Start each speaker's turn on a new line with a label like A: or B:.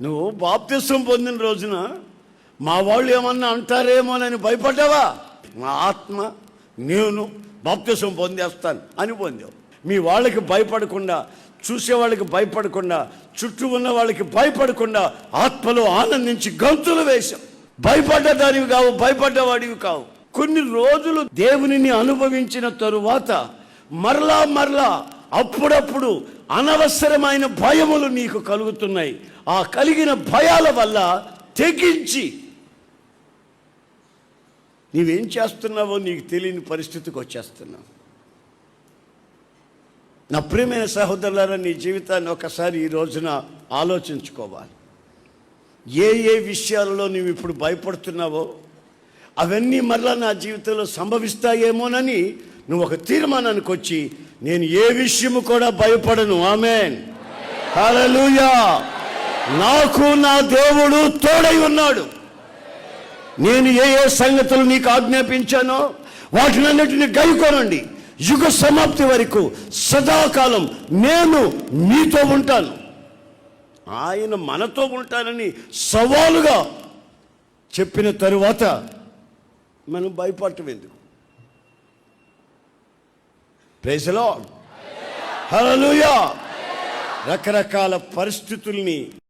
A: నువ్వు బాప్తిసం పొందిన రోజున మా వాళ్ళు ఏమన్నా అంటారేమోనని భయపడ్డావా? మా ఆత్మ నేను బాప్తిసం పొందేస్తాను అని పొందావు. మీ వాళ్ళకి భయపడకుండా, చూసేవాళ్ళకి భయపడకుండా, చుట్టూ ఉన్న వాళ్ళకి భయపడకుండా ఆత్మలో ఆనందించి గంతులు వేశావు. భయపడ్డదానివి కావు, భయపడ్డవాడివి కావు. కొన్ని రోజులు దేవునిని అనుభవించిన తరువాత మరలా అప్పుడప్పుడు అనవసరమైన భయములు నీకు కలుగుతున్నాయి. ఆ కలిగిన భయాల వల్ల తెగించి నీవేం చేస్తున్నావో నీకు తెలియని పరిస్థితికి వచ్చేస్తున్నావు. నా ప్రియమైన సహోదరులారా, నీ జీవితాన్ని ఒకసారి ఈ రోజున ఆలోచించుకోవాలి. ఏ విషయాలలో నువ్వు ఇప్పుడు భయపడుతున్నావో అవన్నీ మరలా నా జీవితంలో సంభవిస్తాయేమోనని నువ్వు ఒక తీర్మానానికి వచ్చి, నేను ఏ విషయము కూడా భయపడను. ఆమేన్, హల్లెలూయా. నాకు నా దేవుడు తోడై ఉన్నాడు. నేను ఏ సంగతులు నీకు ఆజ్ఞాపించానో వాటినన్నిటిని గైకొనండి. యుగ సమాప్తి వరకు సదాకాలం నేను మీతో ఉంటాను. ఆయన మనతో ఉంటానని సవాలుగా చెప్పిన తరువాత మనం భయపడటం ఎందుకు? ప్రైజ్ ది లార్డ్, హల్లెలూయా. రకరకాల పరిస్థితుల్ని